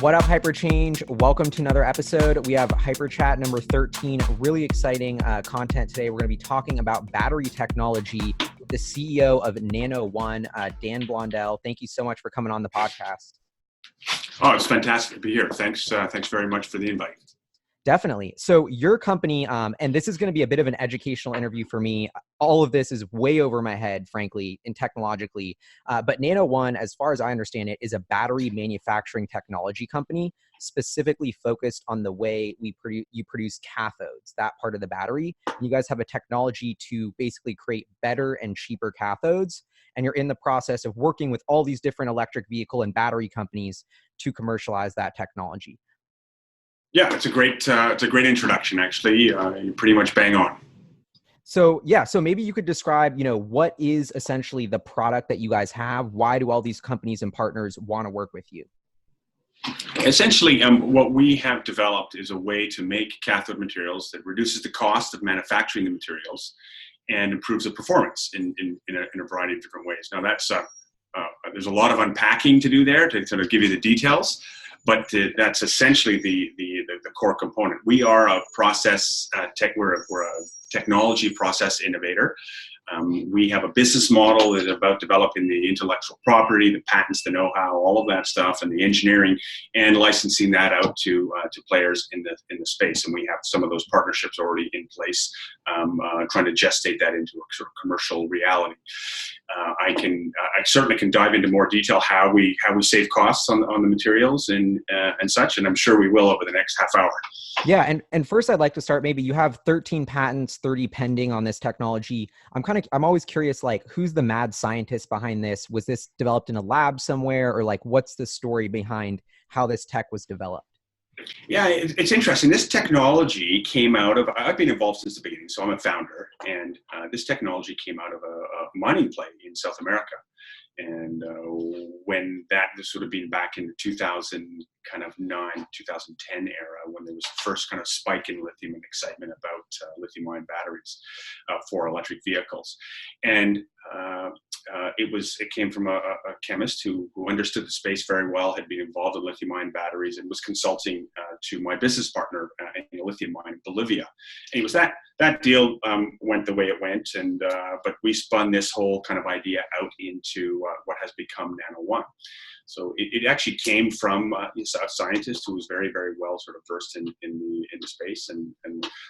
What up, Hyperchange? Welcome to another episode. We have HyperChat number 13. Really exciting content today. We're going to be talking about battery technology. The CEO of Nano One, Dan Blondal. Thank you so much for coming on the podcast. Oh, it's fantastic to be here. Thanks very much for the invite. Definitely. So your company, and this is going to be a bit of an educational interview for me. All of this is way over my head, frankly, and technologically. But Nano One, as far as I understand it, is a battery manufacturing technology company specifically focused on the way you produce cathodes, that part of the battery. And you guys have a technology to basically create better and cheaper cathodes. And you're in the process of working with all these different electric vehicle and battery companies to commercialize that technology. Yeah, it's a great introduction. Actually, you're pretty much bang on. So maybe you could describe, what is essentially the product that you guys have? Why do all these companies and partners want to work with you? Essentially, what we have developed is a way to make cathode materials that reduces the cost of manufacturing the materials and improves the performance in a variety of different ways. Now, there's a lot of unpacking to do there to sort of give you the details. But that's essentially the core component. We are a process we're a technology process innovator. We have a business model that is about developing the intellectual property, the patents, the know-how, all of that stuff, and the engineering, and licensing that out to players in the space. And we have some of those partnerships already in place, trying to gestate that into a sort of commercial reality. I certainly can dive into more detail how we save costs on the materials and such, and I'm sure we will over the next half hour. Yeah, and first I'd like to start, maybe you have 13 patents, 30 pending on this technology. I'm always curious, like, who's the mad scientist behind this? Was this developed in a lab somewhere, or like, what's the story behind how this tech was developed? Yeah, it's interesting. This technology came out of, I've been involved since the beginning, so I'm a founder, and this technology came out of a mining play in South America. And when that was sort of being back in the 2009, 2010 era, when there was the first kind of spike in lithium and excitement about lithium-ion batteries for electric vehicles. And it came from a chemist who understood the space very well, had been involved in lithium-ion batteries, and was consulting to my business partner in a lithium mine in Bolivia. And it was that deal went the way it went, but we spun this whole kind of idea out into what has become Nano One. So it actually came from a scientist who was very, very well sort of versed in the space, and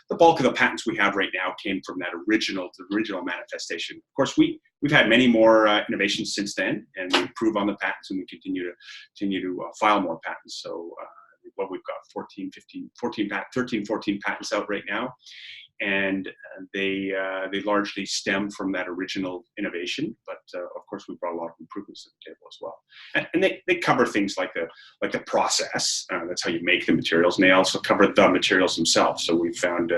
the bulk of the patents we have right now came from that original manifestation. Of course, we've had many more innovations since then, and we improve on the patents, and we continue to file more patents. So we've got 13, 14 patents out right now. And they largely stem from that original innovation, but of course we brought a lot of improvements to the table as well. And they cover things like the process. That's how you make the materials, and they also cover the materials themselves. So we found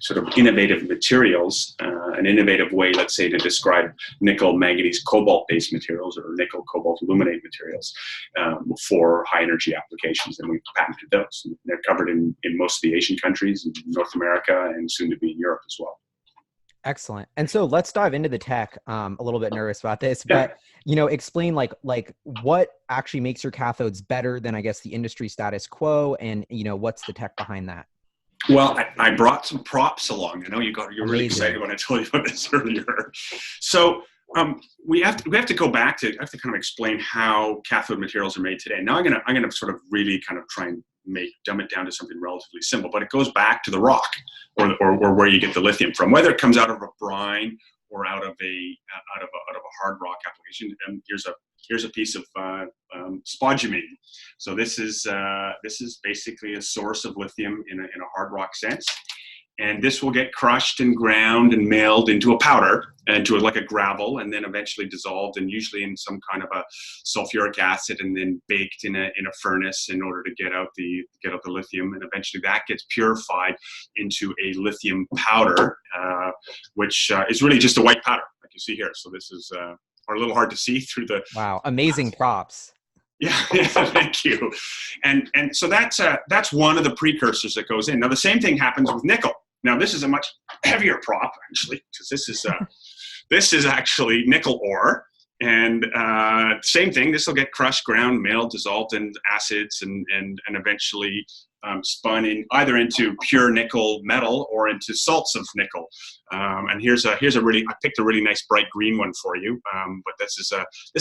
sort of innovative materials, an innovative way, let's say, to describe nickel, manganese, cobalt-based materials, or nickel, cobalt, aluminate materials for high energy applications, and we patented those. And they're covered in most of the Asian countries, in North America, and soon to be in Europe as well. Excellent. And so let's dive into the tech. A little bit nervous about this, but explain like what actually makes your cathodes better than, I guess, the industry status quo, and what's the tech behind that? Well, I brought some props along. I know you're really Amazing. Excited when I told you about this earlier. So we have to go back to, I have to kind of explain how cathode materials are made today. Now I'm gonna sort of really kind of try and dumb it down to something relatively simple, but it goes back to the rock or where you get the lithium from, whether it comes out of a brine or out of a hard rock application. And here's a piece of spodumene. So this is basically a source of lithium in a hard rock sense. And this will get crushed and ground and milled into a powder, into like a gravel, and then eventually dissolved, and usually in some kind of a sulfuric acid, and then baked in a furnace in order to get out the lithium. And eventually that gets purified into a lithium powder, which is really just a white powder, like you see here. So this is a little hard to see through the. Wow, amazing props. Yeah, thank you. And so that's one of the precursors that goes in. Now the same thing happens with nickel. Now this is a much heavier prop, actually, because this is actually nickel ore, And same thing, this will get crushed, ground, milled, dissolved in acids, and eventually spun in either into pure nickel metal or into salts of nickel. And here's a really, I picked a really nice bright green one for you, but this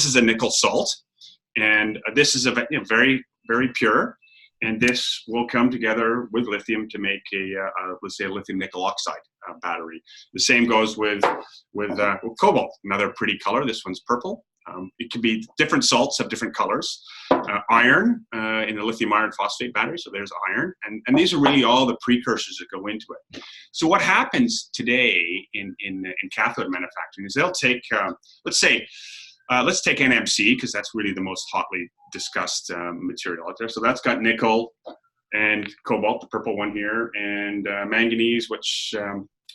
is a nickel salt, and this is very, very pure. And this will come together with lithium to make let's say a lithium nickel oxide battery. The same goes with cobalt, another pretty color. This one's purple. It can be different salts have different colors. Iron in the lithium iron phosphate battery, so there's iron. And these are really all the precursors that go into it. So what happens today in cathode manufacturing is they'll take, let's take NMC, because that's really the most hotly discussed material out there. So that's got nickel and cobalt, the purple one here, and manganese, which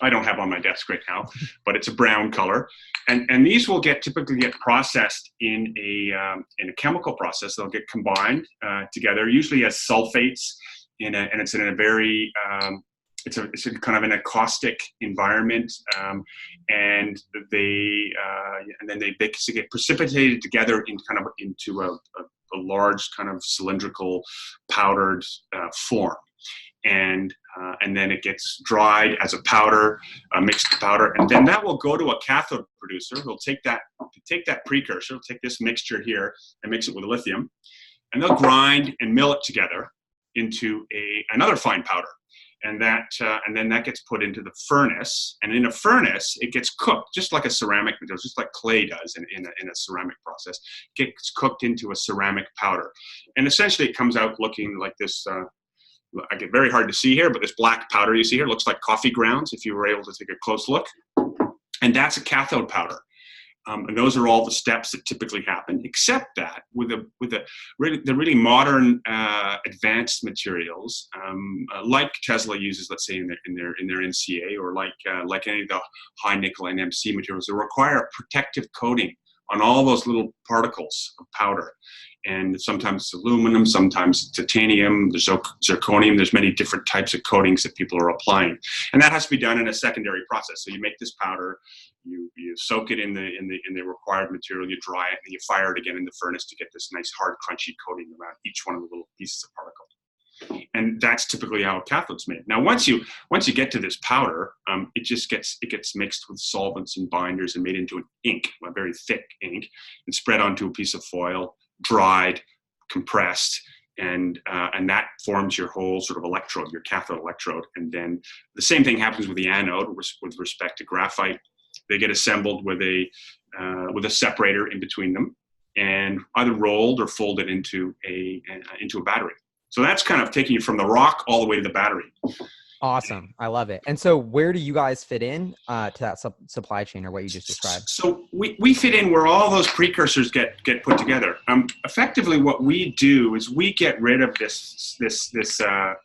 I don't have on my desk right now, but it's a brown color. And these will typically get processed in a chemical process. They'll get combined together, usually as sulfates, and it's in a very it's a kind of an caustic environment, and then they basically get precipitated together into a large kind of cylindrical powdered form, and then it gets dried as a powder, mixed powder, and then that will go to a cathode producer. They'll take that precursor, take this mixture here and mix it with lithium, and they'll grind and mill it together into another fine powder. And then that gets put into the furnace, and in a furnace it gets cooked just like a ceramic material, just like clay does in a ceramic process. It gets cooked into a ceramic powder, and essentially it comes out looking like this. I get very hard to see here, but this black powder you see here looks like coffee grounds if you were able to take a close look, and that's a cathode powder. And those are all the steps that typically happen, except that with the really modern advanced materials, like Tesla uses, let's say in their NCA, or like any of the high nickel NMC materials, they require a protective coating on all those little particles of powder. And sometimes it's aluminum, sometimes it's titanium, there's zirconium, there's many different types of coatings that people are applying. And that has to be done in a secondary process. So you make this powder, you soak it in the required material, you dry it, and you fire it again in the furnace to get this nice hard crunchy coating around each one of the little pieces of particle. And that's typically how a cathode's made. Now, once you get to this powder, it gets mixed with solvents and binders and made into an ink, a very thick ink, and spread onto a piece of foil, dried, compressed, and that forms your whole sort of electrode, your cathode electrode. And then the same thing happens with the anode with respect to graphite. They get assembled with a separator in between them, and either rolled or folded into a battery. So that's kind of taking you from the rock all the way to the battery. Awesome. I love it. And so where do you guys fit in to that supply chain, or what you just described? So we fit in where all those precursors get put together. Effectively, what we do is we get rid of this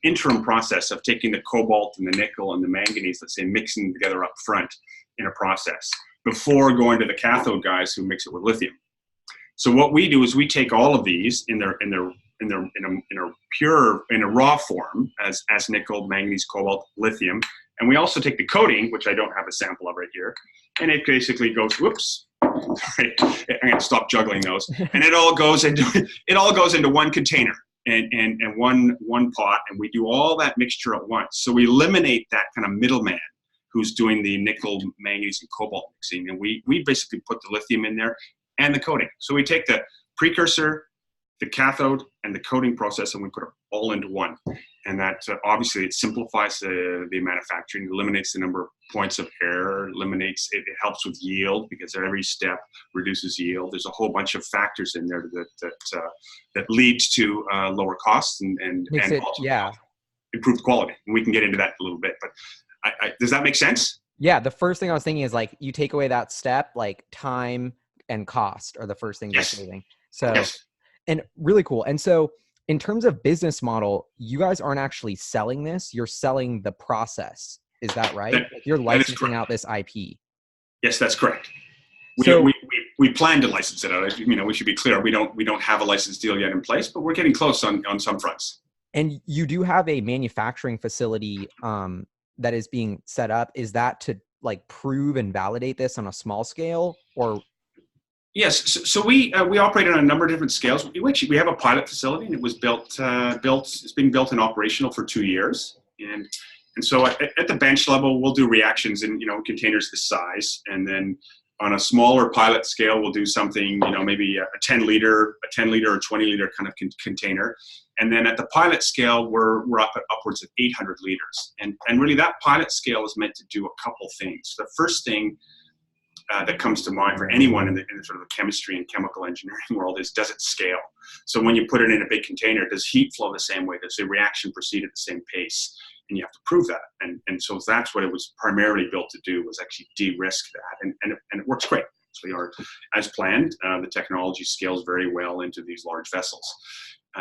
interim process of taking the cobalt and the nickel and the manganese, let's say, mixing them together up front in a process before going to the cathode guys who mix it with lithium. So what we do is we take all of these in a raw form as nickel, manganese, cobalt, lithium, and we also take the coating, which I don't have a sample of right here, and it basically goes. Whoops, I'm going to stop juggling those, and it all goes into one container and one pot, and we do all that mixture at once. So we eliminate that kind of middleman who's doing the nickel, manganese, and cobalt mixing, and we basically put the lithium in there and the coating. So we take the precursor, the cathode, and the coating process, and we put it all into one. And that obviously it simplifies the manufacturing, eliminates the number of points of error, it helps with yield, because every step reduces yield. There's a whole bunch of factors in there that leads to lower costs and also improved quality. And we can get into that a little bit, but does that make sense? Yeah. The first thing I was thinking is, like, you take away that step, like time and cost are the first things you're saving. So, and really cool. And so in terms of business model, you guys aren't actually selling this, you're selling the process. Is that right? You're licensing out this IP. Yes, that's correct. So we plan to license it out. We should be clear. We don't have a license deal yet in place, but we're getting close on some fronts. And you do have a manufacturing facility that is being set up. Is that to, like, prove and validate this on a small scale, or Yes, so we operate on a number of different scales. We have a pilot facility, and it was it's being built and operational for 2 years, and so at the bench level, we'll do reactions in containers this size, and then on a smaller pilot scale, we'll do something maybe a 10 liter or 20 liter kind of container, and then at the pilot scale, we're up at upwards of 800 liters, and really that pilot scale is meant to do a couple things. The first thing that comes to mind for anyone in the sort of the chemistry and chemical engineering world is, does it scale? So when you put it in a big container, does heat flow the same way? Does the reaction proceed at the same pace? And you have to prove that. And so that's what it was primarily built to do, was actually de-risk that. And it works great. So as planned, the technology scales very well into these large vessels.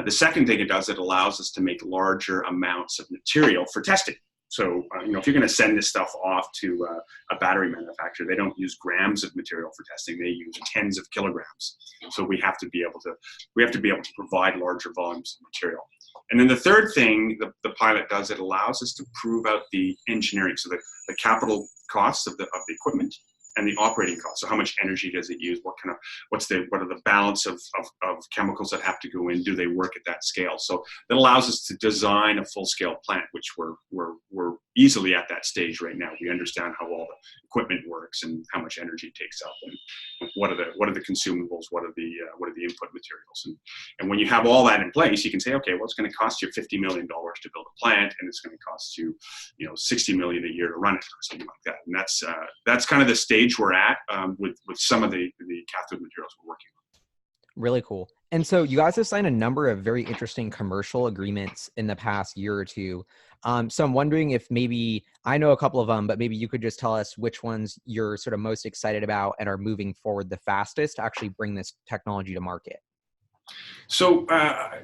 The second thing it does, it allows us to make larger amounts of material for testing. So, if you're going to send this stuff off to a battery manufacturer, they don't use grams of material for testing; they use tens of kilograms. So we have to be able to provide larger volumes of material. And then the third thing the pilot does, it allows us to prove out the engineering, so the capital costs of the equipment and the operating costs. So how much energy does it use? What are the balance of chemicals that have to go in? Do they work at that scale? So that allows us to design a full-scale plant, which we're easily at that stage right now. We understand how all the equipment works and how much energy it takes up, and what are the consumables, what are the input materials, and when you have all that in place, you can say, okay, well, it's going to cost you $50 million to build a plant, and it's going to cost you, $60 million a year to run it, or something like that. And that's kind of the stage we're at with some of the cathode materials we're working on. Really cool. And so you guys have signed a number of very interesting commercial agreements in the past year or two. So I'm wondering if maybe, I know a couple of them, but maybe you could just tell us which ones you're sort of most excited about and are moving forward the fastest to actually bring this technology to market. So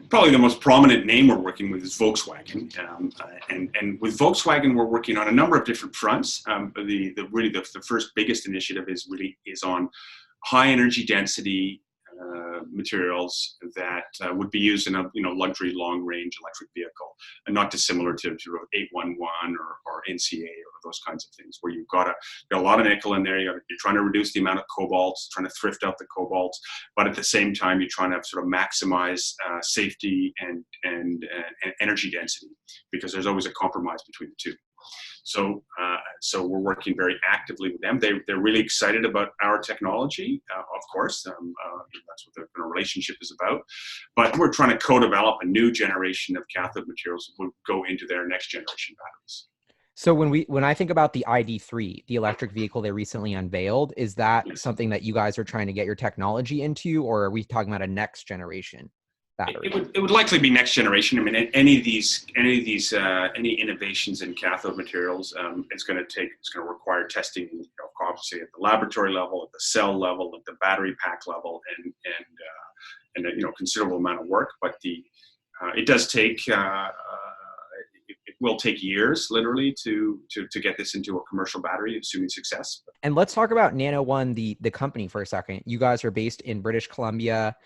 probably the most prominent name we're working with is Volkswagen, and with Volkswagen we're working on a number of different fronts. The first biggest initiative is on high energy density materials that would be used in a luxury long range electric vehicle, and not dissimilar to 811 or NCA or those kinds of things, where you've got a lot of nickel in there. You're trying to reduce the amount of cobalt, trying to thrift out the cobalt, but at the same time you're trying to sort of maximize safety and energy density, because there's always a compromise between the two. So we're working very actively with them. They're really excited about our technology, of course. That's what the relationship is about. But we're trying to co-develop a new generation of cathode materials that will go into their next generation batteries. So when I think about the ID.3, the electric vehicle they recently unveiled, is that something that you guys are trying to get your technology into, or are we talking about a next generation battery? It would likely be next generation. I mean, any innovations in cathode materials, it's going to require testing, obviously at the laboratory level, at the cell level, at the battery pack level, and a considerable amount of work. But it does take. It will take years, literally, to get this into a commercial battery, assuming success. And let's talk about Nano One, the company, for a second. You guys are based in British Columbia.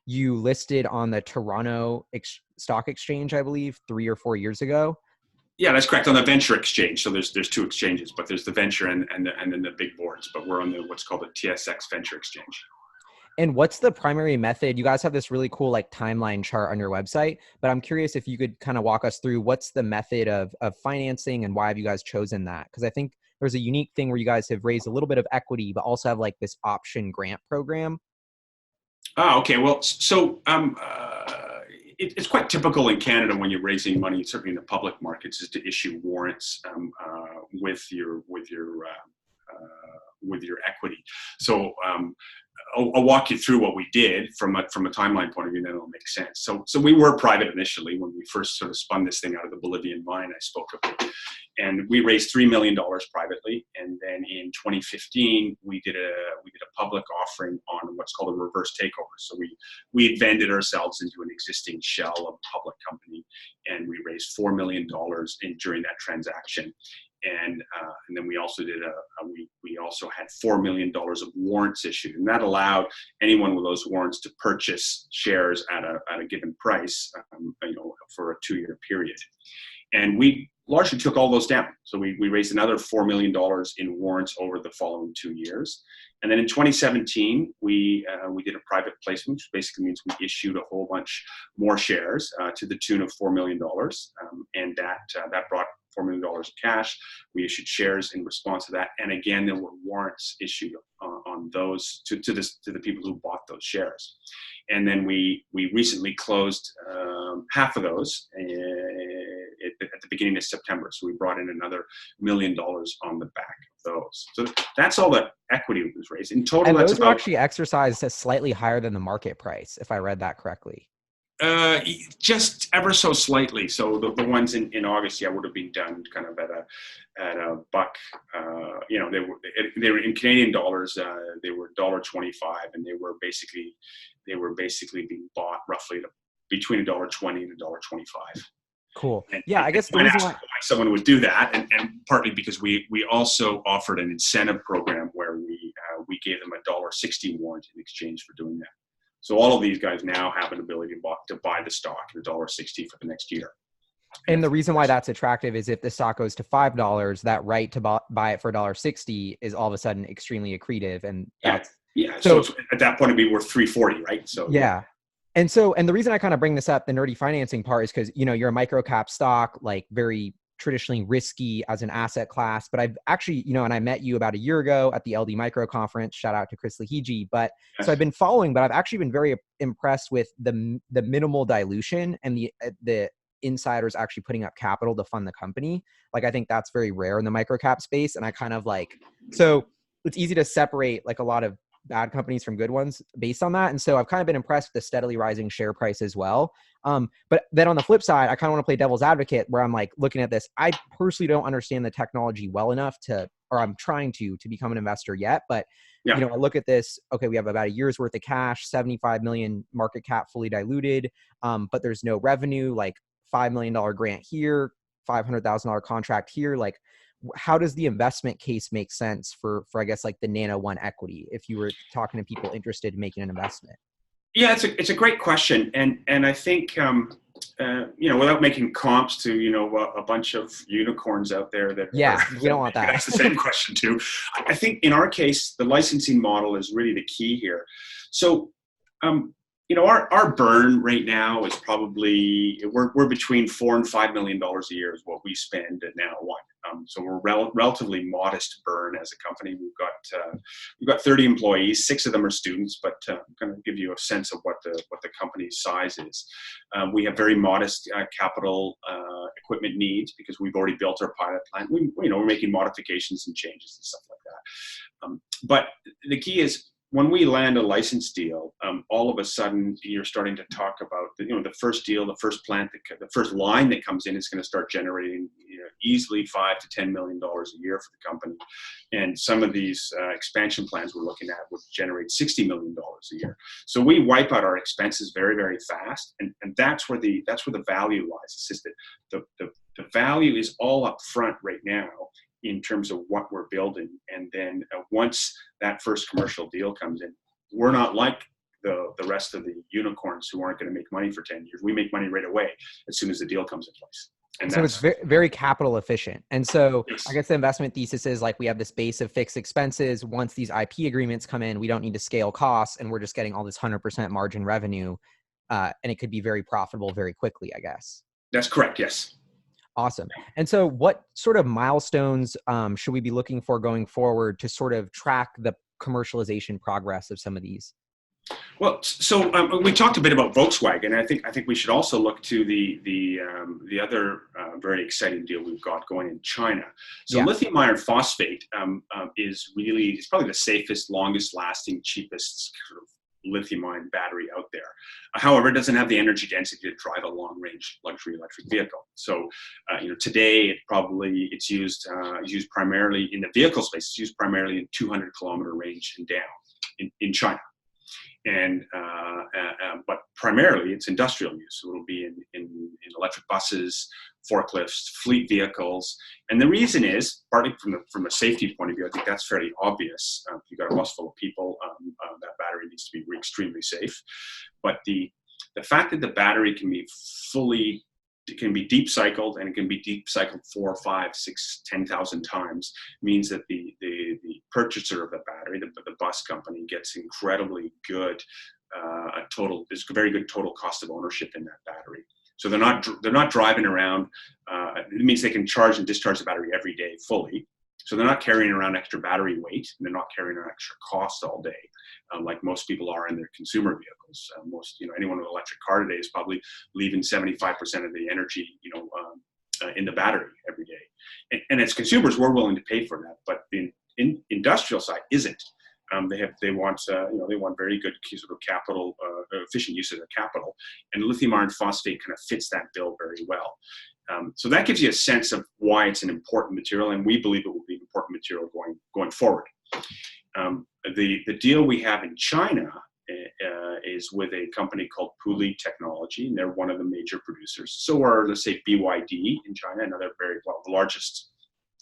You listed on the Toronto Stock Exchange, I believe, 3 or 4 years ago. Yeah, that's correct. On the venture exchange. So there's two exchanges, but there's the venture and then the big boards. But we're on what's called the TSX Venture Exchange. And what's the primary method? You guys have this really cool timeline chart on your website, but I'm curious if you could kind of walk us through what's the method of financing and why have you guys chosen that? Because I think there's a unique thing where you guys have raised a little bit of equity, but also have this option grant program. Oh, okay. Well, so it's quite typical in Canada when you're raising money, certainly in the public markets, is to issue warrants with your equity. So I'll walk you through what we did from a timeline point of view, and then it'll make sense. So we were private initially when we first sort of spun this thing out of the Bolivian mine I spoke of, and we raised $3 million privately. And then in 2015, we did a public offering on what's called a reverse takeover. So we had vended ourselves into an existing shell of a public company, and we raised $4 million during that transaction. And then we also we also had $4 million of warrants issued, and that allowed anyone with those warrants to purchase shares at a given price, for a 2-year period. And we largely took all those down. So we raised another $4 million in warrants over the following 2 years. And then in 2017, we did a private placement, which basically means we issued a whole bunch more shares to the tune of $4 million. And that brought $4 million in cash. We issued shares in response to that. And again, there were warrants issued on those to the people who bought those shares. And then we recently closed half of those at the beginning of September. So we brought in another $1 million on the back of those. So that's all the equity was raised. In total, And that's those were actually exercised as slightly higher than the market price, if I read that correctly. Just ever so slightly. So the ones in August, would have been done kind of at a buck. They were in Canadian dollars. They were $1.25, and they were basically being bought roughly between $1.20 and $1.25. Cool. And, I guess the reason why someone would do that, and partly because we also offered an incentive program where we gave them a $1.60 warrant in exchange for doing that. So all of these guys now have an ability to buy the stock at $1.60 for the next year. And the reason why that's attractive is if the stock goes to $5, that right to buy it for $1.60 is all of a sudden extremely accretive. And so at that point, it'd be worth $3.40, right? So And the reason I kind of bring this up, the nerdy financing part, is because, you're a micro cap stock, like very traditionally risky as an asset class. But I've actually, and I met you about a year ago at the LD Micro Conference, shout out to Chris Lahiji. But so I've been following, but I've actually been very impressed with the minimal dilution and the insiders actually putting up capital to fund the company. Like, I think that's very rare in the micro cap space. And I kind of so it's easy to separate like a lot of bad companies from good ones based on that. And so I've kind of been impressed with the steadily rising share price as well. But then on the flip side, I kind of want to play devil's advocate where I'm like looking at this. I personally don't understand the technology well enough or I'm trying to become an investor yet. But, I look at this, okay, we have about a year's worth of cash, 75 million market cap fully diluted. But there's no revenue, like $5 million grant here, $500,000 contract here. Like, how does the investment case make sense for I guess like the Nano One equity if you were talking to people interested in making an investment? Yeah, it's a great question, and I think without making comps to a bunch of unicorns out there that we don't want that. That's the same question too. I think in our case, the licensing model is really the key here. So our burn right now is probably we're between $4 and $5 million a year is what we spend at Nano One. So we're relatively modest burn as a company. We've got 30 employees. 6 of them are students, but kind of give you a sense of what the company's size is. We have very modest capital equipment needs because we've already built our pilot plant. We're making modifications and changes and stuff like that. But the key is, when we land a license deal, all of a sudden you're starting to talk about the first deal, the first plant, the first line that comes in is going to start generating easily $5 to $10 million a year for the company, and some of these expansion plans we're looking at would generate $60 million a year. So we wipe out our expenses very, very fast, and that's where the value lies. It's just that the value is all up front right now in terms of what we're building. And then once that first commercial deal comes in, we're not like the rest of the unicorns who aren't going to make money for 10 years. We make money right away as soon as the deal comes in place. And so it's very, very capital efficient. And so I guess the investment thesis is like we have this base of fixed expenses. Once these IP agreements come in, we don't need to scale costs, and we're just getting all this 100% margin revenue. And it could be very profitable very quickly, I guess. That's correct. Yes. Awesome. And so what sort of milestones should we be looking for going forward to sort of track the commercialization progress of some of these? Well, so we talked a bit about Volkswagen. I think we should also look to the other very exciting deal we've got going in China. So lithium iron phosphate is probably the safest, longest lasting, cheapest sort of lithium-ion battery out there. However, it doesn't have the energy density to drive a long-range luxury electric vehicle. So, today it's used primarily in the vehicle space. It's used primarily in 200-kilometer range and down in China, and but primarily it's industrial use. So it'll be in electric buses, forklifts, fleet vehicles, and the reason is partly from a safety point of view. I think that's fairly obvious. If you've got a bus full of people, that battery needs to be extremely safe. But the fact that the battery can be fully it can be deep cycled, and it can be deep cycled 4, 5, 6, 10,000 times. Means that the purchaser of the battery, the bus company, gets incredibly good there's very good total cost of ownership in that battery. So they're not driving around. It means they can charge and discharge the battery every day fully. So they're not carrying around extra battery weight, and they're not carrying around extra cost all day, like most people are in their consumer vehicles. Anyone with an electric car today is probably leaving 75% of the energy, in the battery every day. And as consumers, we're willing to pay for that, but the industrial side isn't. They want very good sort of capital efficient use of their capital, and lithium iron phosphate kind of fits that bill very well. So that gives you a sense of why it's an important material, and we believe it will be an important material going forward. The deal we have in China is with a company called Pulead Technology, and they're one of the major producers. So are, let's say, BYD in China, another the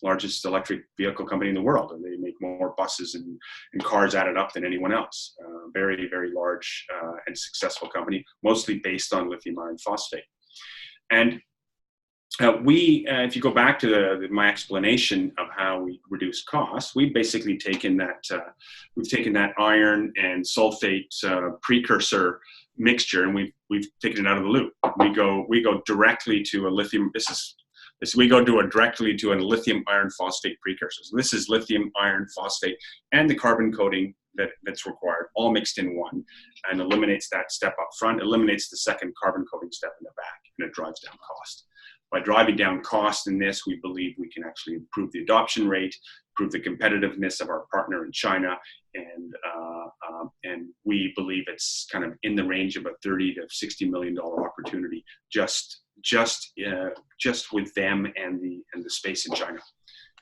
largest electric vehicle company in the world, and they make more buses and cars added up than anyone else. Very, very large and successful company, mostly based on lithium iron phosphate. And if you go back to my explanation of how we reduce costs, we've basically taken that iron and sulfate precursor mixture, and we've taken it out of the loop. We go directly to a lithium. We go directly to a lithium iron phosphate precursor. So this is lithium iron phosphate and the carbon coating that's required, all mixed in one, and eliminates that step up front, eliminates the second carbon coating step in the back, and it drives down cost. By driving down cost in this, we believe we can actually improve the adoption rate, improve the competitiveness of our partner in China, and we believe it's kind of in the range of a $30 to $60 million opportunity just with them and the space in China.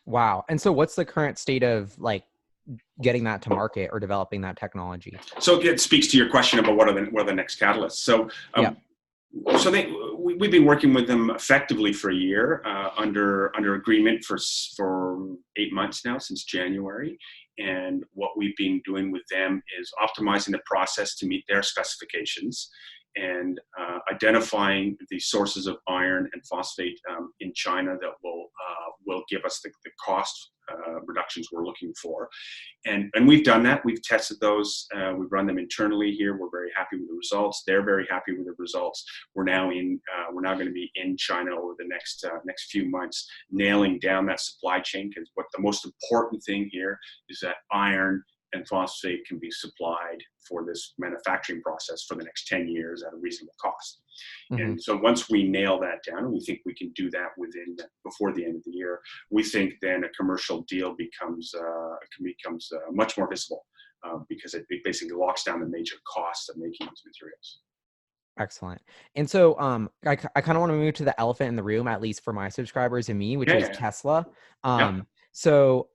Wow. And so what's the current state of getting that to market or developing that technology? So it speaks to your question about what are the next catalysts. So we've been working with them effectively for a year, under agreement for 8 months now, since January. And what we've been doing with them is optimizing the process to meet their specifications, and identifying the sources of iron and phosphate in China that will give us the cost reductions we're looking for. And we've done that. We've tested those. We've run them internally here. We're very happy with the results. They're very happy with the results. We're now going to be in China over the next few months, nailing down that supply chain, because what the most important thing here is that iron and phosphate can be supplied for this manufacturing process for the next 10 years at a reasonable cost. Mm-hmm. And so once we nail that down, and we think we can do that before the end of the year, we think then a commercial deal becomes much more visible, because it basically locks down the major costs of making these materials. Excellent. And so I kind of want to move to the elephant in the room, at least for my subscribers and me, which is Tesla. So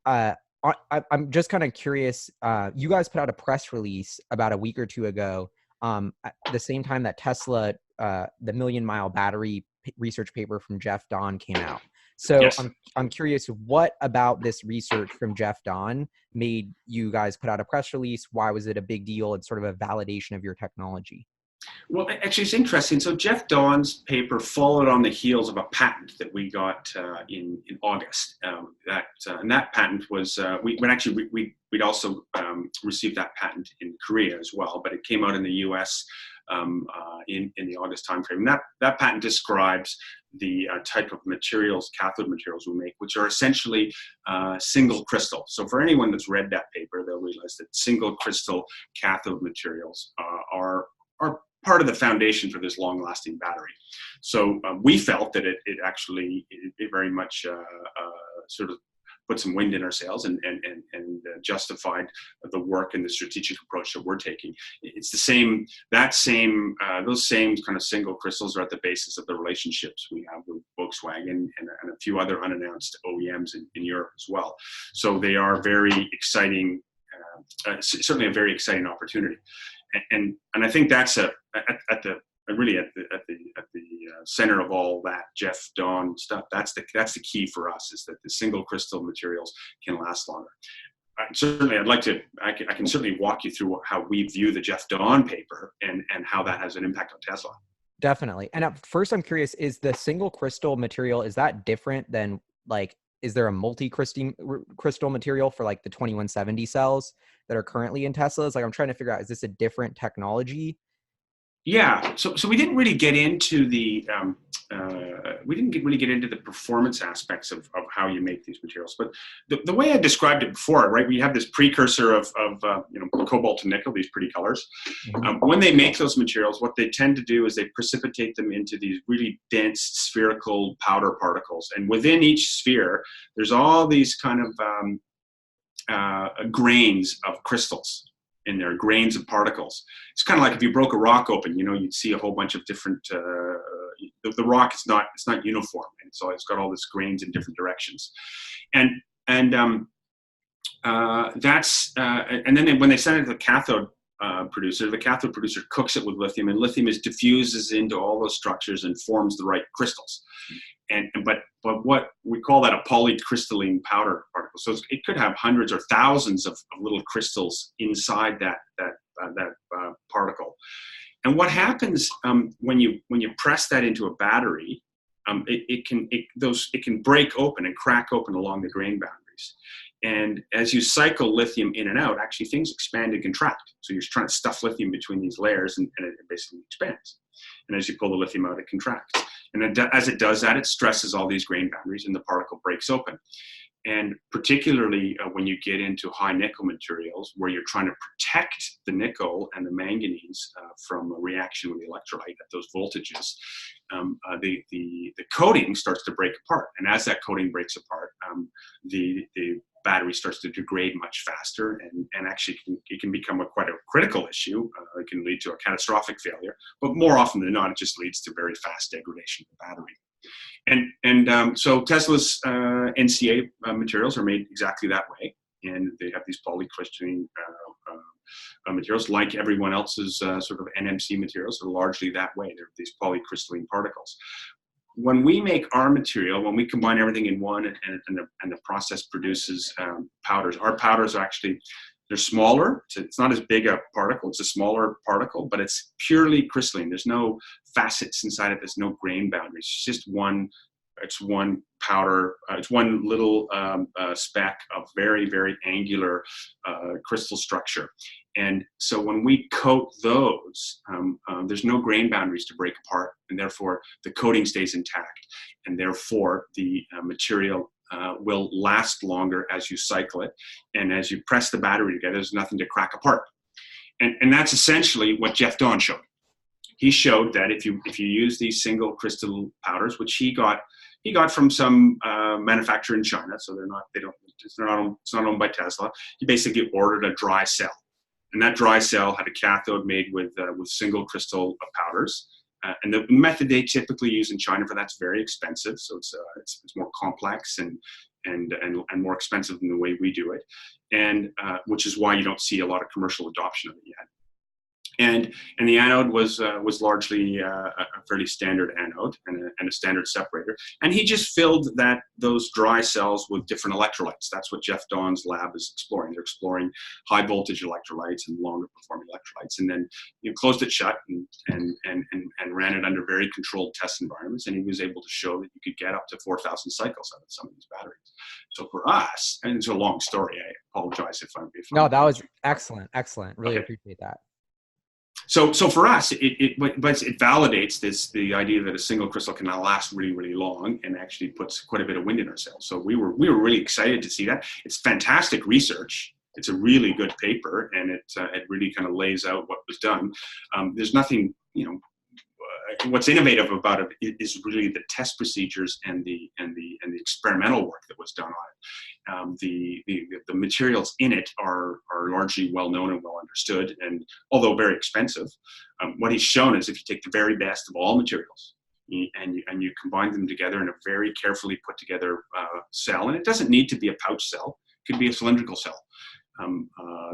I'm just kind of curious. You guys put out a press release about a week or two ago, at the same time that Tesla, the Million Mile Battery research paper from Jeff Dahn came out. So yes. I'm curious, what about this research from Jeff Dahn made you guys put out a press release? Why was it a big deal? It's sort of a validation of your technology. Well, actually, it's interesting. So Jeff Dahn's paper followed on the heels of a patent that we got in August. And that patent was we'd also received that patent in Korea as well, but it came out in the U.S. In the August timeframe. And that patent describes the type of materials, cathode materials we make, which are essentially single crystal. So for anyone that's read that paper, they'll realize that single crystal cathode materials are part of the foundation for this long-lasting battery. So we felt that it very much sort of put some wind in our sails and justified the work and the strategic approach that we're taking. It's those same kind of single crystals are at the basis of the relationships we have with Volkswagen and a few other unannounced OEMs in Europe as well. So they are very exciting, certainly a very exciting opportunity. And I think that's at the center of all that Jeff Dahn stuff. That's the key for us, is that the single crystal materials can last longer. Certainly, I can certainly walk you through how we view the Jeff Dahn paper and how that has an impact on Tesla. Definitely. And at first, I'm curious: is the single crystal material, is that different than like? Is there a crystal material for like the 2170 cells that are currently in Teslas? Like, I'm trying to figure out: is this a different technology? Yeah, so we didn't really get into the really get into the performance aspects of how you make these materials. But the way I described it before, right? We have this precursor of cobalt and nickel, these pretty colors. Mhm. When they make those materials, what they tend to do is they precipitate them into these really dense spherical powder particles, and within each sphere, there's all these kind of grains of crystals in there, grains of particles. It's kind of like if you broke a rock open, you'd see a whole bunch of different. The rock is it's not uniform, and so it's got all this grains in different directions, and and then when they send it to the cathode producer cooks it with lithium, and lithium diffuses into all those structures and forms the right crystals. But what we call that a polycrystalline powder particle. So it could have hundreds or thousands of little crystals inside that particle. And what happens when you press that into a battery, it can break open and crack open along the grain boundaries. And as you cycle lithium in and out, actually things expand and contract. So you're trying to stuff lithium between these layers, and it basically expands. And as you pull the lithium out, it contracts. And as it does that, it stresses all these grain boundaries, and the particle breaks open. And particularly when you get into high nickel materials, where you're trying to protect the nickel and the manganese from a reaction with the electrolyte at those voltages, the coating starts to break apart. And as that coating breaks apart, the battery starts to degrade much faster, and actually it can become quite a critical issue. It can lead to a catastrophic failure, but more often than not, it just leads to very fast degradation of the battery. So Tesla's NCA materials are made exactly that way, and they have these polycrystalline materials, like everyone else's sort of NMC materials are largely that way. They're these polycrystalline particles. When we make our material, when we combine everything in one, and the process produces powders, our powders are actually, they're smaller. It's not as big a particle. It's a smaller particle, but it's purely crystalline. There's no facets inside it. There's no grain boundaries. It's just one. It's one powder. It's one little speck of very, very angular crystal structure. And so when we coat those, there's no grain boundaries to break apart, and therefore the coating stays intact, and therefore the material will last longer as you cycle it, and as you press the battery together, there's nothing to crack apart. And that's essentially what Jeff Dawn showed. He showed that if you use these single crystal powders, which he got from some manufacturer in China, so it's not owned by Tesla. He basically ordered a dry cell, and that dry cell had a cathode made with single crystal powders. And the method they typically use in China for that's very expensive, so it's more complex and more expensive than the way we do it, and which is why you don't see a lot of commercial adoption of it yet. And the anode was largely a fairly standard anode and a standard separator. And he just filled those dry cells with different electrolytes. That's what Jeff Dawn's lab is exploring. They're exploring high voltage electrolytes and longer performing electrolytes. And then closed it shut and ran it under very controlled test environments. And he was able to show that you could get up to 4,000 cycles out of some of these batteries. So for us, and it's a long story. I apologize if I'm. No, that was excellent. Really appreciate that. So for us, it validates the idea that a single crystal can last really, really long, and actually puts quite a bit of wind in our sails. So we were really excited to see that. It's fantastic research. It's a really good paper, and it really kind of lays out what was done. There's nothing, what's innovative about it is really the test procedures and the experimental work that was done on it. The materials in it are largely well known and well understood, and although very expensive, what he's shown is if you take the very best of all materials and you combine them together in a very carefully put together cell, and it doesn't need to be a pouch cell, it could be a cylindrical cell.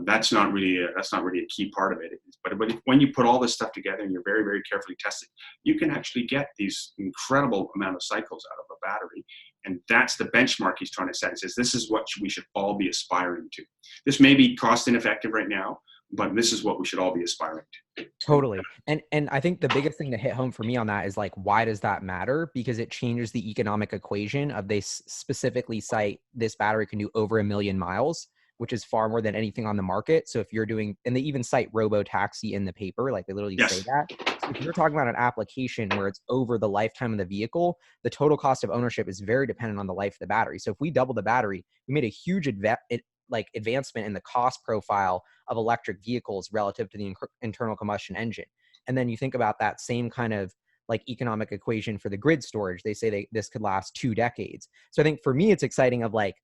That's not really a key part of it. But when you put all this stuff together and you're very, very carefully tested, you can actually get these incredible amount of cycles out of a battery. And that's the benchmark he's trying to set. He says, this is what we should all be aspiring to. This may be cost ineffective right now, but this is what we should all be aspiring to. Totally. And I think the biggest thing to hit home for me on that is like, why does that matter? Because it changes the economic equation of they specifically cite this battery can do over 1 million miles, which is far more than anything on the market. So if you're doing, and they even cite robo-taxi in the paper, like they literally say Yes. that. So if you're talking about an application where it's over the lifetime of the vehicle, the total cost of ownership is very dependent on the life of the battery. So if we double the battery, we made a huge advancement in the cost profile of electric vehicles relative to the internal combustion engine. And then you think about that same kind of like economic equation for the grid storage. They say this could last 2 decades. So I think for me, it's exciting of like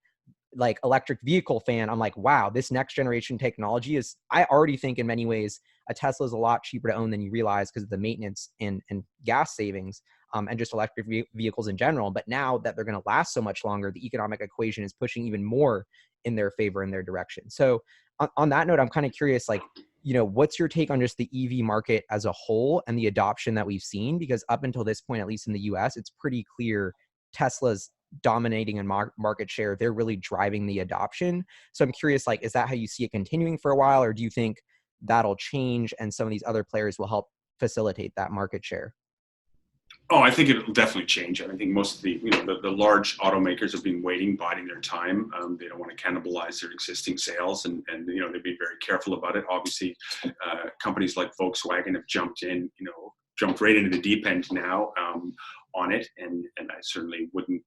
electric vehicle fan. I'm like, wow, this next generation technology is, I already think in many ways, a Tesla is a lot cheaper to own than you realize because of the maintenance and gas savings and just electric vehicles in general. But now that they're going to last so much longer, the economic equation is pushing even more in their favor, in their direction. So on that note, I'm kind of curious, like, what's your take on just the EV market as a whole and the adoption that we've seen? Because up until this point, at least in the US, it's pretty clear Tesla's dominating in market share. They're really driving the adoption. So I'm curious, like, is that how you see it continuing for a while, or do you think that'll change and some of these other players will help facilitate that market share? Oh, I think it'll definitely change. I think most of the large automakers have been biding their time. They don't want to cannibalize their existing sales, and they've been very careful about it. Obviously, companies like Volkswagen have jumped right into the deep end now on it, and I certainly wouldn't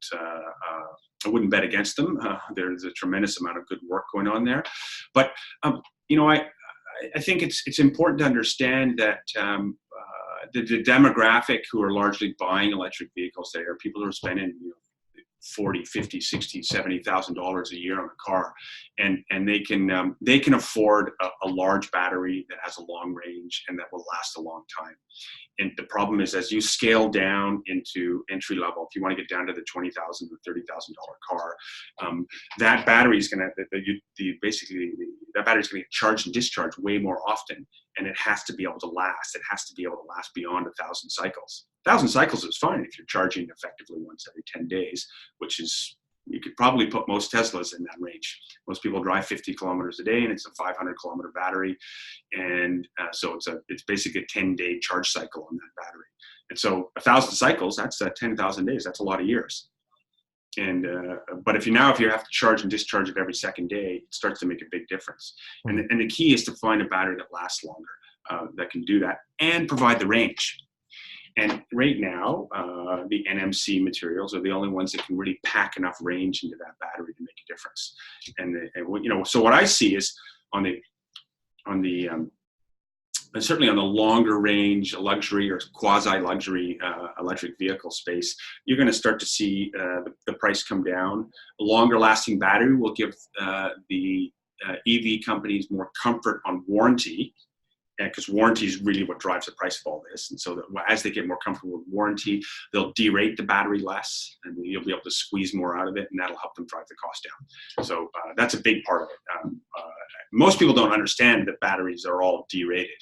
bet against them. There's a tremendous amount of good work going on there, but I think it's important to understand that the demographic who are largely buying electric vehicles today are people who are spending $40, $50, $60, $70,000 a year on a car, and they can afford a large battery that has a long range and that will last a long time. And the problem is, as you scale down into entry level, if you want to get down to the $20,000 or $30,000 car, that battery is going to that battery is going to get charged and discharged way more often, and it has to be able to last. It has to be able to last beyond 1,000 cycles. 1,000 cycles is fine if you're charging effectively once every 10 days, which is, you could probably put most Teslas in that range. Most people drive 50 kilometers a day, and it's a 500-kilometer battery, and so it's basically a 10-day charge cycle on that battery. And so 1,000 cycles, that's 10,000 days. That's a lot of years. And but if you have to charge and discharge it every second day, it starts to make a big difference. And the key is to find a battery that lasts longer, that can do that and provide the range. And right now, the NMC materials are the only ones that can really pack enough range into that battery to make a difference. And so what I see is on the certainly on the longer range luxury or quasi-luxury electric vehicle space, you're going to start to see the price come down. A longer lasting battery will give the EV companies more comfort on warranty, because warranty is really what drives the price of all this. And so that as they get more comfortable with warranty, they'll derate the battery less, and you'll be able to squeeze more out of it, and that'll help them drive the cost down. So that's a big part of it. Most people don't understand that batteries are all derated.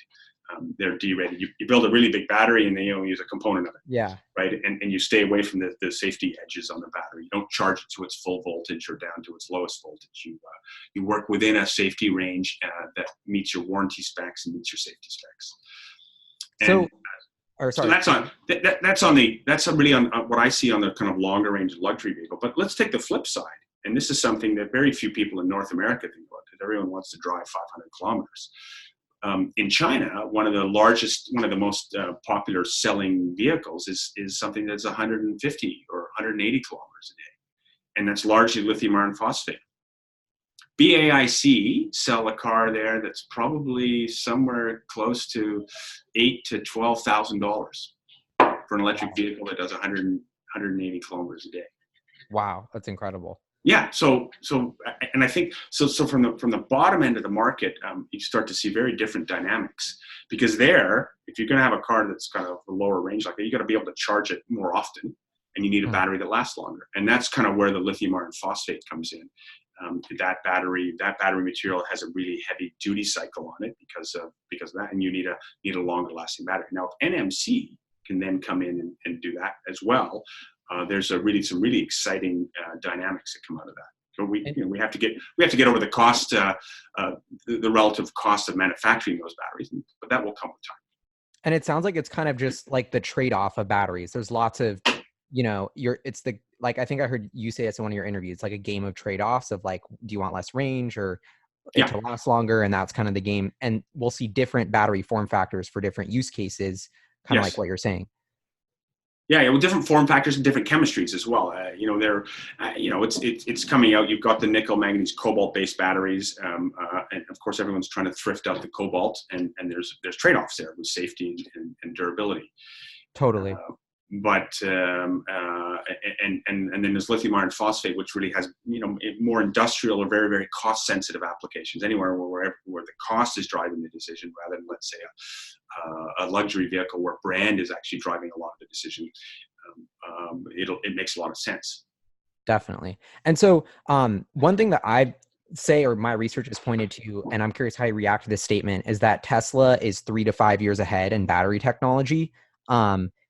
They're derated. You build a really big battery, and then you only use a component of it. Yeah. Right. And you stay away from the safety edges on the battery. You don't charge it to its full voltage or down to its lowest voltage. You work within a safety range that meets your warranty specs and meets your safety specs. And, so that's really on what I see on the kind of longer range luxury vehicle. But let's take the flip side. And this is something that very few people in North America think about, because everyone wants to drive 500 kilometers. In China, one of the most popular selling vehicles is something that's 150 or 180 kilometers a day, and that's largely lithium iron phosphate. BAIC sell a car there that's probably somewhere close to $8,000 to $12,000 for an electric vehicle that does 180 kilometers a day. Wow, that's incredible. Yeah, and I think so from the bottom end of the market, you start to see very different dynamics, because if you're going to have a car that's kind of a lower range like that, you got to be able to charge it more often, and you need a battery that lasts longer, and that's kind of where the lithium iron phosphate comes in. That battery material has a really heavy duty cycle on it because of that, and you need a longer lasting battery. Now, if NMC can then come in and do that as well, there's some really exciting dynamics that come out of that. So we have to get over the cost, the relative cost of manufacturing those batteries, but that will come with time. And it sounds like it's kind of just like the trade-off of batteries. There's lots of, I think I heard you say this in one of your interviews. It's like a game of trade-offs of like, do you want less range or it to last longer? And that's kind of the game. And we'll see different battery form factors for different use cases, kind of like what you're saying. Yeah, well, different form factors and different chemistries as well. It's coming out. You've got the nickel, manganese, cobalt-based batteries, and of course, everyone's trying to thrift out the cobalt, and there's trade-offs there with safety and durability. Totally. But and then there's lithium iron phosphate, which really has more industrial or very, very cost sensitive applications. Anywhere where the cost is driving the decision, rather than, let's say, a luxury vehicle where brand is actually driving a lot of the decision. It makes a lot of sense. Definitely. And so one thing that I say, or my research has pointed to, and I'm curious how you react to this statement, is that Tesla is 3 to 5 years ahead in battery technology.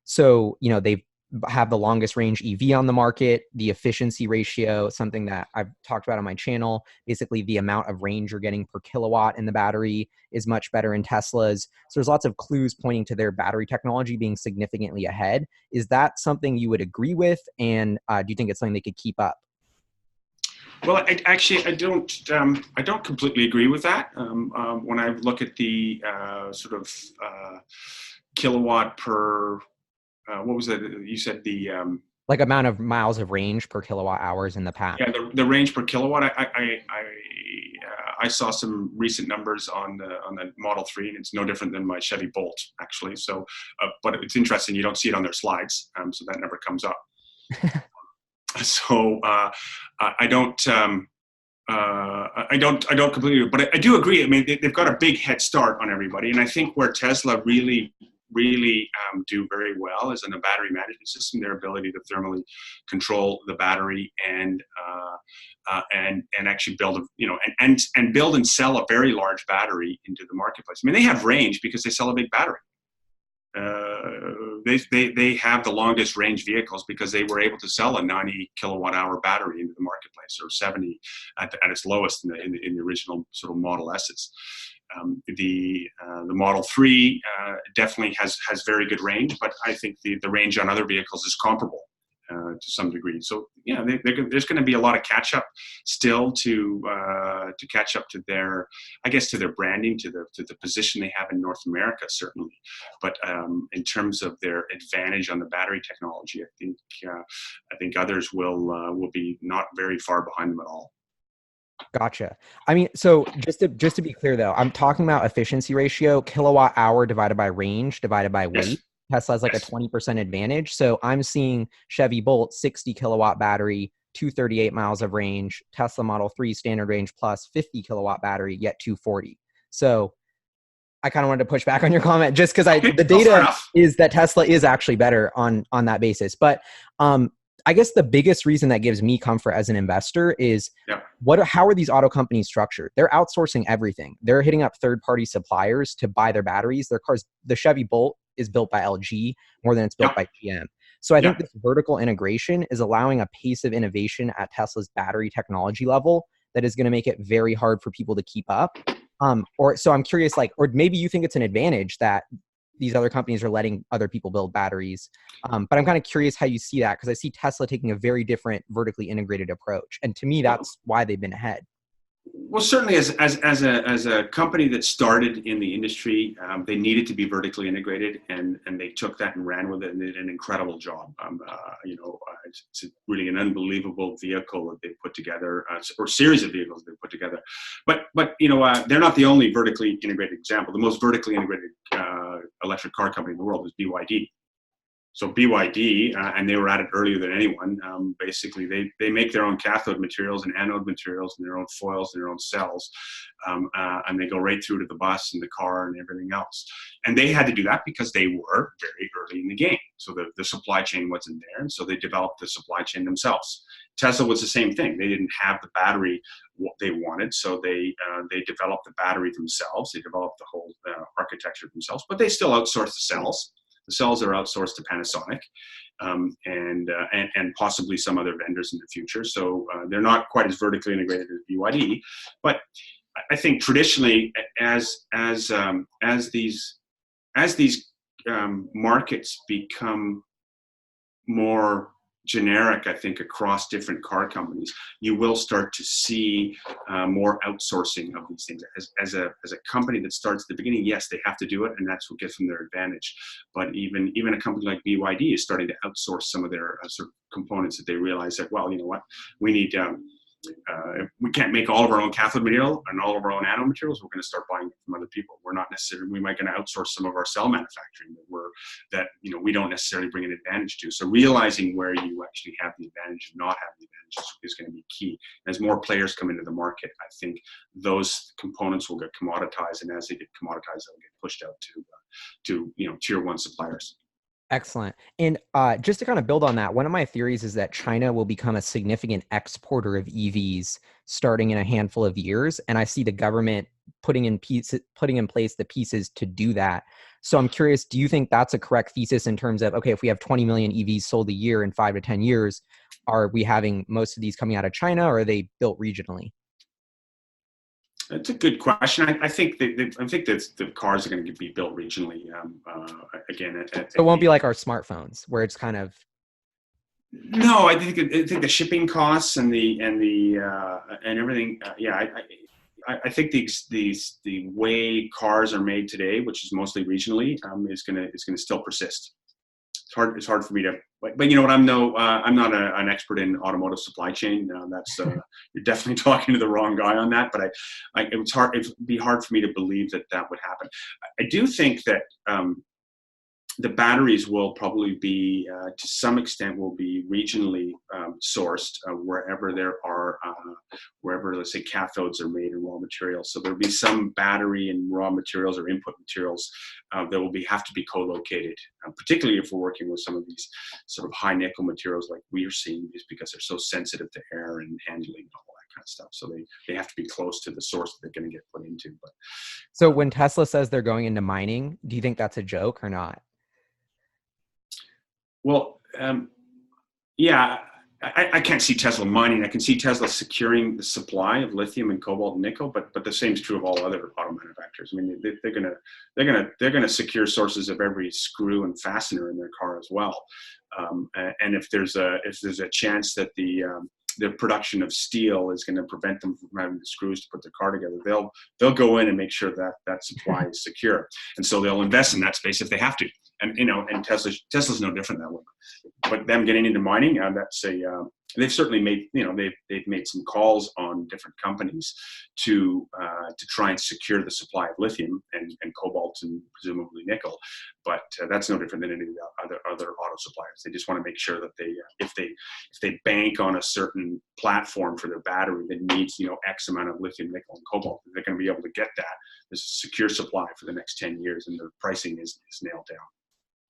So, they have the longest range EV on the market, the efficiency ratio, something that I've talked about on my channel. Basically, the amount of range you're getting per kilowatt in the battery is much better in Teslas. So there's lots of clues pointing to their battery technology being significantly ahead. Is that something you would agree with? And do you think it's something they could keep up? Well, I don't completely agree with that. When I look at the kilowatt per, what was it? You said the like amount of miles of range per kilowatt hours in the pack. Yeah, the range per kilowatt. I saw some recent numbers on the Model 3, and it's no different than my Chevy Bolt, actually. So, but it's interesting. You don't see it on their slides, so that never comes up. So I don't completely, but I do agree. I mean, they've got a big head start on everybody, and I think where Tesla really do very well is in the battery management system, their ability to thermally control the battery and actually build and build and sell a very large battery into the marketplace. I mean, they have range because they sell a big battery. They have the longest range vehicles because they were able to sell a 90 kilowatt hour battery into the marketplace, or 70 at its lowest in the original sort of Model S's. The Model 3 definitely has very good range, but I think the range on other vehicles is comparable to some degree. So yeah, there's going to be a lot of catch up still to catch up to their, I guess, to their branding, to the position they have in North America, certainly. But in terms of their advantage on the battery technology, I think others will be not very far behind them at all. Gotcha. I mean, so just to be clear though, I'm talking about efficiency ratio, kilowatt hour divided by range divided by weight. Yes. Tesla has like a 20% advantage. So I'm seeing Chevy Bolt 60 kilowatt battery, 238 miles of range, Tesla Model 3 standard range plus 50 kilowatt battery, yet 240. So I kind of wanted to push back on your comment just because the data is that Tesla is actually better on that basis. But I guess the biggest reason that gives me comfort as an investor is how are these auto companies structured? They're outsourcing everything. They're hitting up third-party suppliers to buy their batteries. Their cars, the Chevy Bolt is built by LG more than it's built by GM. So I think this vertical integration is allowing a pace of innovation at Tesla's battery technology level that is going to make it very hard for people to keep up. So I'm curious, or maybe you think it's an advantage that these other companies are letting other people build batteries. But I'm kind of curious how you see that, because I see Tesla taking a very different vertically integrated approach. And to me, that's why they've been ahead. Well, certainly as a company that started in the industry, they needed to be vertically integrated, and they took that and ran with it and did an incredible job. It's really an unbelievable vehicle that they put together, or series of vehicles they put together. But they're not the only vertically integrated example. The most vertically integrated electric car company in the world is BYD. So BYD, and they were at it earlier than anyone, basically they make their own cathode materials and anode materials and their own foils and their own cells, and they go right through to the bus and the car and everything else. And they had to do that because they were very early in the game. So the supply chain wasn't there, and so they developed the supply chain themselves. Tesla was the same thing. They didn't have the battery what they wanted, so they developed the battery themselves. They developed the whole architecture themselves, but they still outsourced the cells. The cells are outsourced to Panasonic, and possibly some other vendors in the future. So they're not quite as vertically integrated as BYD, but I think traditionally, as these markets become more generic, I think, across different car companies, you will start to see more outsourcing of these things. As a company that starts at the beginning, yes, they have to do it, and that's what gives them their advantage. But even a company like BYD is starting to outsource some of their sort of components that they realize that, well, you know what, we need. We can't make all of our own cathode material and all of our own anode materials. We're going to start buying it from other people. We're not necessarily. We might going to outsource some of our cell manufacturing that we don't necessarily bring an advantage to. So realizing where you actually have the advantage and not having the advantage is going to be key. As more players come into the market, I think those components will get commoditized, and as they get commoditized, they'll get pushed out to tier one suppliers. Excellent. And just to kind of build on that, one of my theories is that China will become a significant exporter of EVs starting in a handful of years. And I see the government putting in place the pieces to do that. So I'm curious, do you think that's a correct thesis in terms of, okay, if we have 20 million EVs sold a year in 5 to 10 years, are we having most of these coming out of China, or are they built regionally? That's a good question. I think that the cars are going to be built regionally. Again, so it won't be like our smartphones, where it's kind of. No, I think the shipping costs and everything. I think the way cars are made today, which is mostly regionally, is going to still persist. It's hard for me to, but you know what? I'm not an expert in automotive supply chain. That's you're definitely talking to the wrong guy on that. But it'd be hard for me to believe that would happen. I do think that the batteries will probably be, to some extent, will be regionally sourced wherever let's say cathodes are made in raw materials. So there'll be some battery and raw materials or input materials that will have to be co-located, particularly if we're working with some of these sort of high nickel materials like we are seeing, just because they're so sensitive to air and handling and all that kind of stuff. So they have to be close to the source that they're going to get put into. But so when Tesla says they're going into mining, do you think that's a joke or not? Well, yeah, I can't see Tesla mining. I can see Tesla securing the supply of lithium and cobalt and nickel, but the same is true of all other auto manufacturers. I mean, they're gonna secure sources of every screw and fastener in their car as well. And if there's a chance that the production of steel is going to prevent them from having the screws to put their car together, they'll go in and make sure that supply is secure, and so they'll invest in that space if they have to. And and Tesla's no different that way. But them getting into mining, they've certainly made they've made some calls on different companies to try and secure the supply of lithium and cobalt and presumably nickel. But that's no different than any of the other auto suppliers. They just want to make sure that if they bank on a certain platform for their battery that needs X amount of lithium, nickel, and cobalt, they're going to be able to get that. There's a secure supply for the next 10 years, and their pricing is nailed down.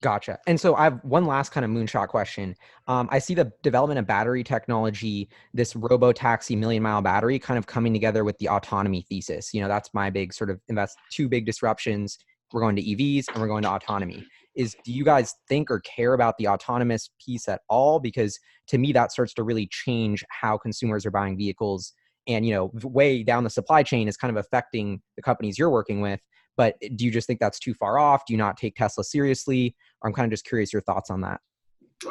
Gotcha. And so I have one last kind of moonshot question. I see the development of battery technology, this robo-taxi million-mile battery kind of coming together with the autonomy thesis. That's my big sort of two big disruptions. We're going to EVs and we're going to autonomy. Do you guys think or care about the autonomous piece at all? Because to me, that starts to really change how consumers are buying vehicles. And, way down the supply chain is kind of affecting the companies you're working with. But do you just think that's too far off? Do you not take Tesla seriously? Or I'm kind of just curious your thoughts on that.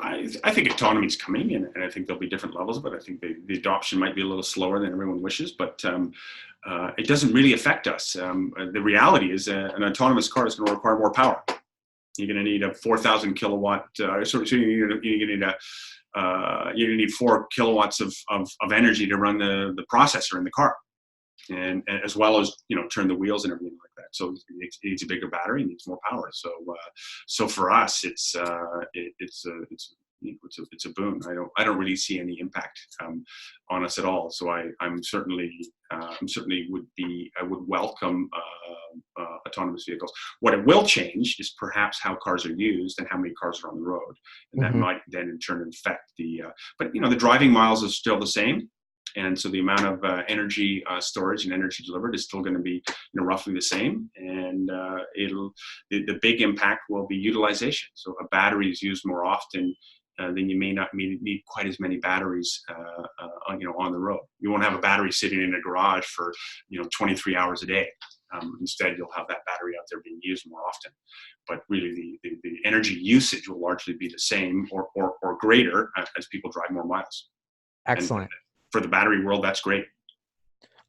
I think autonomy is coming, and I think there'll be different levels, but I think the adoption might be a little slower than everyone wishes, but it doesn't really affect us. The reality is an autonomous car is going to require more power. You're going to need a 4,000 kilowatt, you're going to need 4 kilowatts of energy to run the processor in the car. And as well as turn the wheels and everything like that. So it needs a bigger battery, it needs more power. So for us, it's a boon. I don't really see any impact on us at all. So I would welcome autonomous vehicles. What it will change is perhaps how cars are used and how many cars are on the road, and that might then in turn affect the. But the driving miles is still the same. And so the amount of energy storage and energy delivered is still going to be roughly the same. And the big impact will be utilization. So if a battery is used more often, then you may not need quite as many batteries on the road. You won't have a battery sitting in a garage for 23 hours a day. Instead, you'll have that battery out there being used more often. But really, the energy usage will largely be the same or greater as people drive more miles. Excellent. And for the battery world, that's great.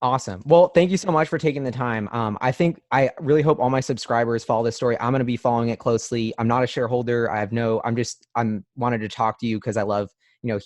Awesome. Well, thank you so much for taking the time. I really hope all my subscribers follow this story. I'm going to be following it closely. I'm not a shareholder. I'm wanted to talk to you because I love,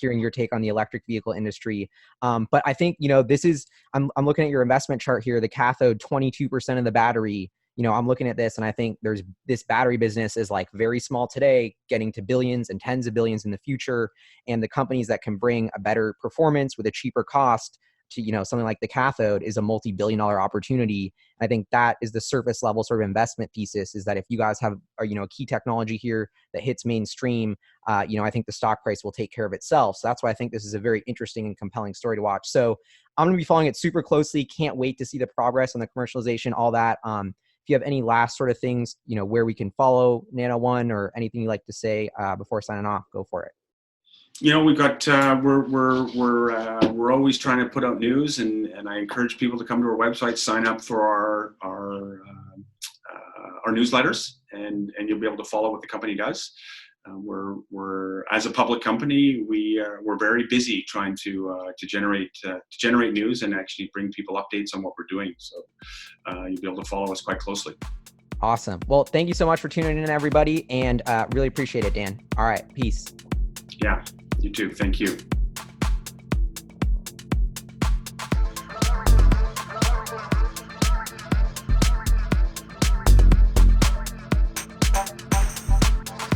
hearing your take on the electric vehicle industry. But I think, I'm looking at your investment chart here, the cathode, 22% of the battery. I'm looking at this and I think this battery business is like very small today, getting to billions and tens of billions in the future. And the companies that can bring a better performance with a cheaper cost to, something like the cathode is a multi-billion-dollar opportunity. I think that is the surface level sort of investment thesis, is that if you guys have, a key technology here that hits mainstream, I think the stock price will take care of itself. So that's why I think this is a very interesting and compelling story to watch. So I'm going to be following it super closely. Can't wait to see the progress on the commercialization, all that. If you have any last sort of things, where we can follow Nano One or anything you'd like to say before signing off, go for it. We've got we're always trying to put out news, and I encourage people to come to our website, sign up for our newsletters, and you'll be able to follow what the company does. We're as a public company, we're very busy trying to generate news and actually bring people updates on what we're doing. So you'll be able to follow us quite closely. Awesome. Well, thank you so much for tuning in, everybody, and really appreciate it, Dan. All right, peace. Yeah, you too. Thank you.